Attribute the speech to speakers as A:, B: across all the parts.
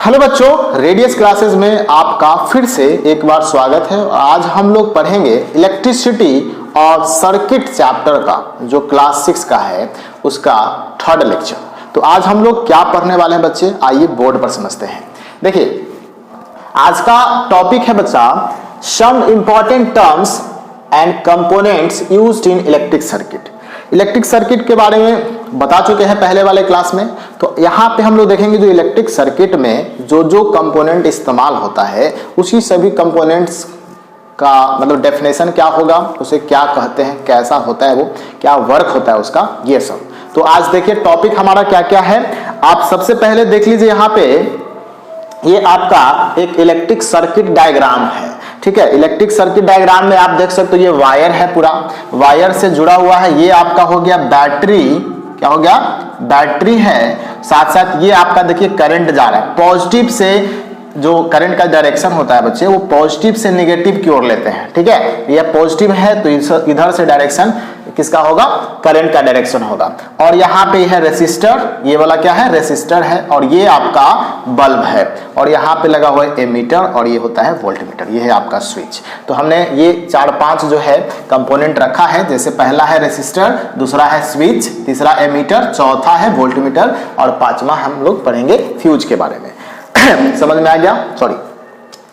A: Hello बच्चों, radius classes में आपका फिर से एक बार स्वागत है। आज हम लोग पढ़ेंगे इलेक्ट्रिसिटी और सर्किट चैप्टर का जो क्लास 6 का है उसका थर्ड लेक्चर। तो आज हम लोग क्या पढ़ने वाले हैं बच्चे, आइए बोर्ड पर समझते हैं। देखिए आज का टॉपिक है बच्चा some important terms and components used in electric circuit. Electric circuit के बारे में बता चुके हैं पहले वाले क्लास में। तो यहाँ पे हम लोग देखेंगे जो इलेक्ट्रिक सर्किट में जो जो कंपोनेंट इस्तेमाल होता है उसी सभी कंपोनेंट्स का मतलब डेफिनेशन क्या होगा, उसे क्या कहते हैं, कैसा होता है वो, क्या वर्क होता है उसका, ये सब। तो आज देखिए टॉपिक हमारा क्या क्या है। आप सबसे पहले देख लीजिए यहाँ पे ये आपका एक इलेक्ट्रिक सर्किट डायग्राम है। ठीक है, इलेक्ट्रिक सर्किट डायग्राम में आप देख सकते हो ये वायर है, पूरा वायर से जुड़ा हुआ है। ये आपका हो गया बैटरी, क्या हो गया, बैटरी है। साथ साथ ये आपका देखिए करंट जा रहा है। पॉजिटिव से जो करंट का डायरेक्शन होता है बच्चे वो पॉजिटिव से नेगेटिव की ओर लेते हैं। ठीक है, ये पॉजिटिव है तो इधर से डायरेक्शन किसका होगा, करंट का डायरेक्शन होगा। और यहाँ पे है रेसिस्टर, ये वाला क्या है, रेसिस्टर है। और ये आपका बल्ब है और यहाँ पे लगा हुआ है एमीटर और ये होता है वोल्टमीटर, ये है आपका स्विच। तो हमने ये 4-5 जो है कंपोनेंट रखा है, जैसे पहला है रेसिस्टर, दूसरा है स्विच, तीसरा एमीटर, चौथा है वोल्टमीटर और पांचवा हम लोग पढ़ेंगे फ्यूज के बारे में। समझ में आ गया, सॉरी।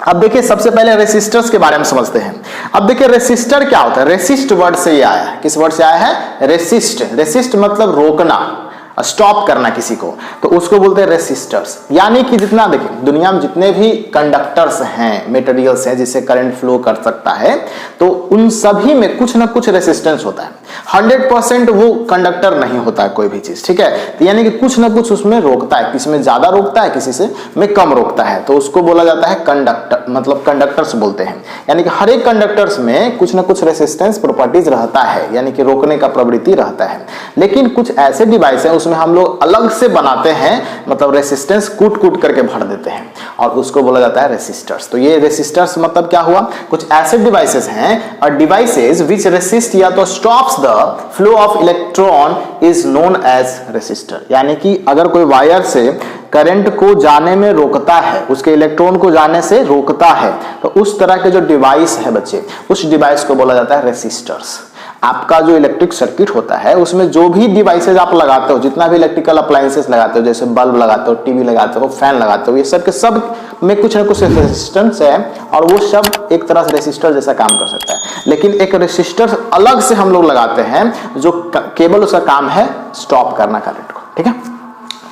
A: अब देखिए सबसे पहले रेसिस्टर्स के बारे में समझते हैं। अब देखिए रेसिस्टर क्या होता है, रेसिस्ट वर्ड से ये आया है। किस वर्ड से आया है, रेसिस्ट। रेसिस्ट मतलब रोकना, स्टॉप करना किसी को, तो उसको बोलते हैं रेसिस्टर्स। यानी कि जितना देखिए दुनिया में जितने भी कंडक्टर्स हैं, मटेरियल्स हैं जिससे करंट फ्लो कर सकता है, तो उन सभी में कुछ ना कुछ रेसिस्टेंस होता है। 100% वो कंडक्टर नहीं होता है कोई भी चीज। ठीक है, तो यानी कि कुछ ना कुछ उसमें रोकता है, किसी में ज्यादा रोकता है, किसी से में कम रोकता है, तो उसको बोला जाता है कंडक्टर, मतलब कंडक्टर्स बोलते हैं। यानी कि हर एक कंडक्टर्स में कुछ ना कुछ रेसिस्टेंस प्रॉपर्टीज रहता है, यानी कि रोकने का प्रवृत्ति रहता है। लेकिन कुछ ऐसे डिवाइस है उसमें हम लोग अलग से बनाते हैं, मतलब रेसिस्टेंस कूट कूट करके भर देते हैं और उसको बोला जाता है रेसिस्टर्स। तो ये रेसिस्टर्स मतलब क्या हुआ, कुछ ऐसे डिवाइसेस हैं और डिवाइसेस विच रेसिस्ट या तो stops the flow of electron is known as resistor. यानी कि अगर कोई वायर से करंट को जाने में रोकता है, उसके इलेक्ट्रॉन को जाने से रोकता है, तो उस तरह के जो डिवाइस है बच्चे, उस डिवाइस को बोला जाता है रेसिस्टर्स। आपका जो इलेक्ट्रिक सर्किट होता है उसमें जो भी डिवाइसेज आप लगाते हो, जितना भी इलेक्ट्रिकल अप्लायंसेस लगाते हो, जैसे बल्ब लगाते हो, टीवी लगाते हो, फैन लगाते हो, ये सब के सब में कुछ ना कुछ रेसिस्टेंस है और वो सब एक तरह से रेसिस्टर जैसा काम कर सकता है। लेकिन एक रेसिस्टर अलग से हम लोग लगाते हैं जो केवल उसका काम है स्टॉप करना करंट को। ठीक है,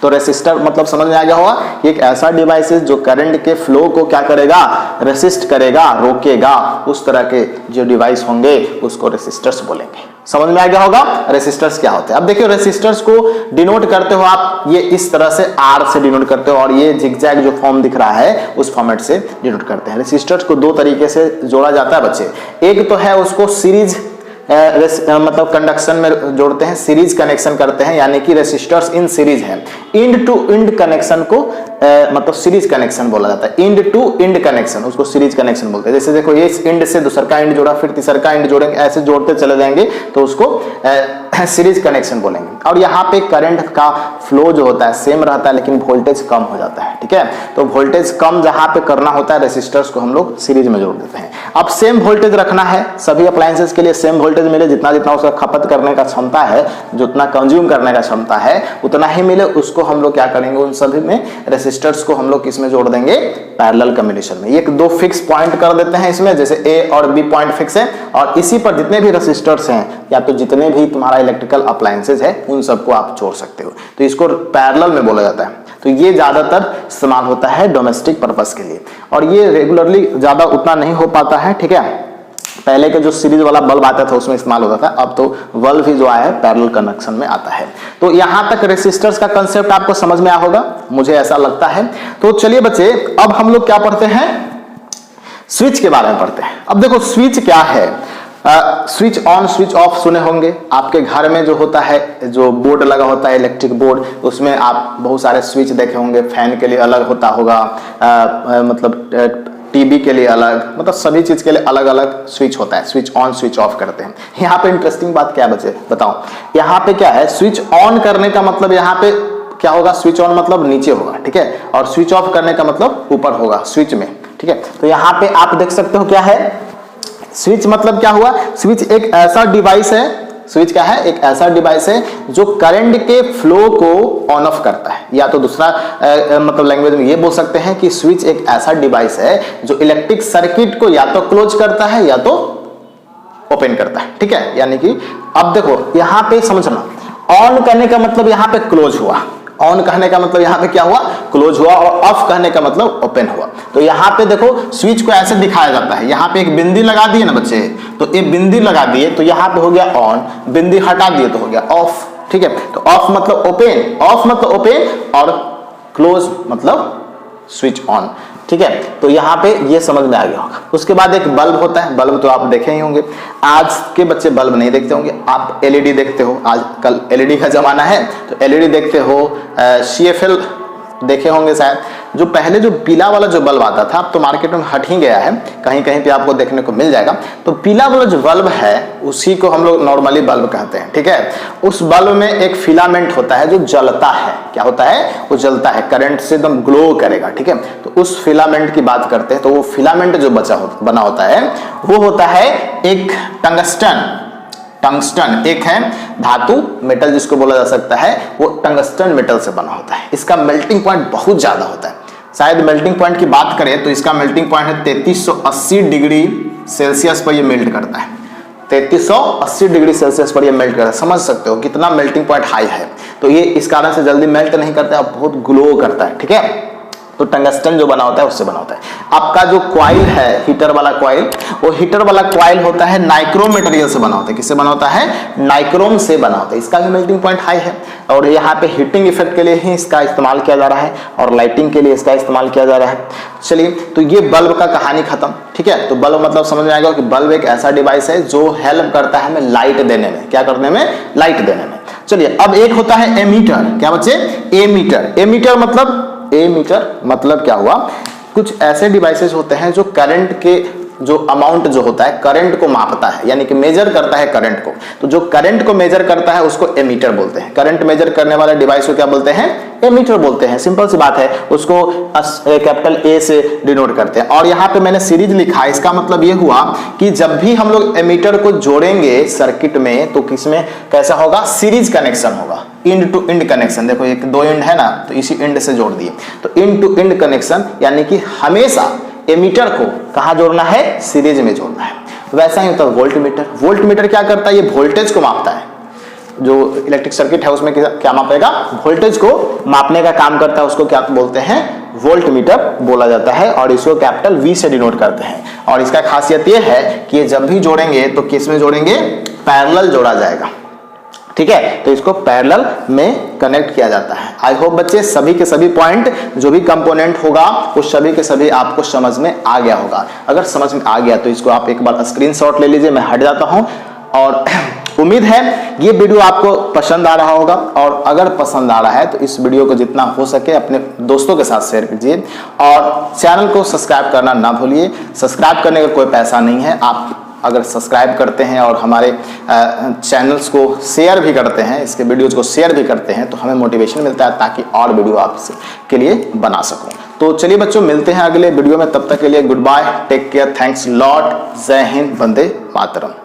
A: तो रेसिस्टर मतलब समझ में आ गया होगा कि एक ऐसा डिवाइस है जो करंट के फ्लो को क्या करेगा, रेसिस्ट करेगा, रोकेगा। उस तरह के जो डिवाइस होंगे उसको रेसिस्टर्स बोलेंगे। समझ में आ गया होगा रेसिस्टर्स क्या होते हैं। अब देखिए रेसिस्टर्स को डिनोट करते हो आप, ये इस तरह से आर से डिनोट करते हो और ये जिगजैग जो फॉर्म दिख रहा है उस फॉर्मेट से डिनोट करते हैं। रेसिस्टर्स को दो तरीके से जोड़ा जाता है बच्चे। एक तो है उसको सीरीज मतलब कंडक्शन में जोड़ते हैं, सीरीज कनेक्शन करते हैं, यानी कि रेसिस्टर्स इन सीरीज है। इंड टू इंड कनेक्शन को मतलब सीरीज कनेक्शन बोला जाता है। इंड टू इंड कनेक्शन उसको सीरीज कनेक्शन बोलते हैं। जैसे देखो ये इस इंड से दूसरा का इंड जोड़ा, फिर तीसरा का इंड जोड़ेंगे, ऐसे जोड़ते चले जाएंगे तो उसको सीरीज कनेक्शन बोलेंगे। और यहाँ पे करंट का फ्लो जो होता है सेम रहता है लेकिन वोल्टेज कम हो जाता है। ठीक है, तो वोल्टेज कम जहां पे करना होता है रेसिस्टर्स को हम लोग सीरीज में जोड़ देते हैं। अब सेम वोल्टेज रखना है, सभी अप्लायंसेस के लिए सेम वोल्टेज मिले, जितना जितना उसका खपत करने का क्षमता है, जितना कंज्यूम करने का क्षमता है उतना ही मिले, उसको हम लोग क्या करेंगे, उन सभी में रेसिस्टर्स को हम लोग किसमें जोड़ देंगे, पैरेलल कॉम्बिनेशन में। एक दो फिक्स पॉइंट कर देते हैं इसमें, जैसे ए और बी पॉइंट फिक्स है और इसी पर जितने भी रेसिस्टर्स हैं या तो जितने भी तुम्हारा इलेक्ट्रिकल अप्लायंसेस है उन सबको आप जोड़ सकते हो, तो इसको पैरेलल में बोला जाता है। तो ये ज्यादातर इस्तेमाल होता है डोमेस्टिक पर्पस के लिए और ये रेगुलरली ज्यादा उतना नहीं हो पाता है। ठीक है, पहले के जो सीरीज वाला बल्ब आता था उसमें इस्तेमाल होता था, अब तो बल्ब ही जो आया है पैरेलल कनेक्शन में आता है। तो यहां तक रेसिस्टर्स का कंसेप्ट आपको समझ में आया होगा, मुझे ऐसा लगता है। तो चलिए बच्चे अब हम लोग क्या पढ़ते हैं, स्विच के बारे में पढ़ते हैं। अब देखो स्विच क्या है, स्विच ऑन स्विच ऑफ सुने होंगे आपके घर में, जो होता है जो बोर्ड लगा होता है इलेक्ट्रिक बोर्ड, उसमें आप बहुत सारे स्विच देखे होंगे। फैन के लिए अलग होता होगा, मतलब टीवी के लिए अलग, मतलब सभी चीज के लिए अलग अलग स्विच होता है। स्विच ऑन स्विच ऑफ करते हैं। यहाँ पे इंटरेस्टिंग बात क्या है बच्चे बताओ, यहाँ पे क्या है, स्विच ऑन करने का मतलब यहाँ पे क्या होगा, स्विच ऑन मतलब नीचे होगा, ठीक है, और स्विच ऑफ करने का मतलब ऊपर होगा स्विच में, ठीक है। तो यहाँ पे आप देख सकते हो क्या है, स्विच मतलब क्या हुआ, स्विच एक ऐसा डिवाइस है, स्विच क्या है, एक ऐसा डिवाइस है जो करंट के फ्लो को ऑन ऑफ करता है, या तो दूसरा मतलब लैंग्वेज में ये बोल सकते हैं कि स्विच एक ऐसा डिवाइस है जो इलेक्ट्रिक सर्किट को या तो क्लोज करता है या तो ओपन करता है, ठीक है। यानी कि अब देखो यहां पे समझना, ऑन करने का मतलब यहां पे क्लोज हुआ, ऑन कहने का मतलब यहां पे क्या हुआ, क्लोज हुआ, और ऑफ कहने का मतलब ओपन हुआ। तो यहां पे देखो स्विच को ऐसे दिखाया जाता है, यहां पे एक बिंदी लगा दिए ना बच्चे, तो ये बिंदी लगा दिए तो यहां पे हो गया ऑन, बिंदी हटा दिए तो हो गया ऑफ, ठीक है। तो ऑफ मतलब ओपन, ऑफ मतलब ओपन, और क्लोज मतलब स्विच ऑन, ठीक है। तो यहाँ पे ये समझ में आ गया होगा। उसके बाद एक बल्ब होता है, बल्ब तो आप देखे ही होंगे, आज के बच्चे बल्ब नहीं देखते होंगे, आप एलईडी देखते हो, आजकल एलईडी का जमाना है, तो एलईडी देखते हो, CFL देखे होंगे शायद। जो पहले जो पीला वाला जो बल्ब आता था, अब तो मार्केट में हट ही गया है, कहीं कहीं पे आपको देखने को मिल जाएगा। तो पीला वाला जो बल्ब है उसी को हम लोग नॉर्मली बल्ब कहते हैं, ठीक है। उस बल्ब में एक फिलामेंट होता है जो जलता है, क्या होता है, वो जलता है, करंट से एकदम ग्लो करेगा, ठीक है। तो उस फिलामेंट की बात करते हैं, तो वो फिलामेंट जो बना होता है वो होता है एक टंगस्टन, एक है धातु मेटल जिसको बोला जा सकता है, वो टंगस्टन मेटल से बना होता है। इसका मेल्टिंग पॉइंट बहुत ज्यादा होता है, शायद मेल्टिंग पॉइंट की बात करें तो इसका मेल्टिंग पॉइंट है 3380 डिग्री सेल्सियस पर ये मेल्ट करता है, 3380 डिग्री सेल्सियस पर ये मेल्ट करता है। समझ सकते हो कितना मेल्टिंग पॉइंट हाई है। तो ये इस कारण से जल्दी मेल्ट नहीं करता है, बहुत ग्लो करता है, ठीक है। तो टंगस्टन जो बना होता है उससे बना होता है। आपका जो कॉइल है, हीटर वाला कॉइल, वो हीटर वाला कॉइल होता है नाइक्रोम मटेरियल से बना होता है। किससे बना होता है, नाइक्रोम से बना होता है। इसका भी मेल्टिंग पॉइंट हाई है, और यहाँ पे हीटिंग इफेक्ट के लिए ही इसका इस्तेमाल किया जा रहा है, और लाइटिंग के लिए इसका इस्तेमाल किया जा रहा है। चलिए, तो ये बल्ब का कहानी खत्म, ठीक है। तो बल्ब मतलब समझ में आएगा कि बल्ब एक ऐसा डिवाइस है जो हेल्प करता है हमें लाइट देने में, क्या करने में, लाइट देने में। चलिए, अब एक होता है एमीटर, क्या बच्चे, एमीटर। एमीटर मतलब क्या हुआ, कुछ ऐसे डिवाइसेस होते हैं जो करंट के जो अमाउंट जो होता है, करंट को मापता है, यानी कि मेजर करता है करंट को। तो जो करंट को मेजर करता है उसको एमीटर बोलते हैं। करंट मेजर करने वाले डिवाइस को क्या बोलते हैं, एमीटर बोलते हैं। सिंपल सी बात है, उसको कैपिटल ए से डिनोट करते हैं। और यहाँ पे मैंने सीरीज लिखा, इसका मतलब ये हुआ कि जब भी हम लोग एमीटर को जोड़ेंगे सर्किट में, तो किसमें कैसा होगा, सीरीज कनेक्शन होगा, इंड टू इंड कनेक्शन। देखो एक दो इंड है ना, तो इसी इंड से जोड़ दिए, तो इंड टू इंड कनेक्शन, यानी कि हमेशा एमीटर को कहाँ जोड़ना है, सीरीज में जोड़ना है। वैसा ही होता है वोल्ट मीटर। वोल्ट मीटर क्या करता है, ये वोल्टेज को मापता है। जो इलेक्ट्रिक सर्किट है उसमें क्या मापेगा, वोल्टेज को मापने का काम करता है, उसको क्या बोलते हैं, वोल्ट मीटर बोला जाता है। और इसको कैपिटल V से डिनोट करते हैं। और इसका खासियत ये है कि ये जब भी जोड़ेंगे तो किस में जोड़ेंगे, पैरेलल जोड़ा जाएगा, ठीक है। तो इसको पैरेलल में कनेक्ट किया जाता है। आई होप बच्चे सभी के सभी पॉइंट, जो भी कंपोनेंट होगा वो सभी के सभी आपको समझ में आ गया होगा। अगर समझ में आ गया तो इसको आप एक बार स्क्रीनशॉट ले लीजिए, मैं हट जाता हूं। और उम्मीद है ये वीडियो आपको पसंद आ रहा होगा, और अगर पसंद आ रहा है तो इस वीडियो को जितना हो सके अपने दोस्तों के साथ शेयर कीजिए, और चैनल को सब्सक्राइब करना ना भूलिए। सब्सक्राइब करने का कोई पैसा नहीं है, आप अगर सब्सक्राइब करते हैं और हमारे चैनल्स को शेयर भी करते हैं, इसके वीडियोज को शेयर भी करते हैं, तो हमें मोटिवेशन मिलता है ताकि और वीडियो आपके लिए बना सकूं। तो चलिए बच्चों, मिलते हैं अगले वीडियो में, तब तक के लिए good bye, take care, thanks lot, जय हिंद, वंदे मातरम।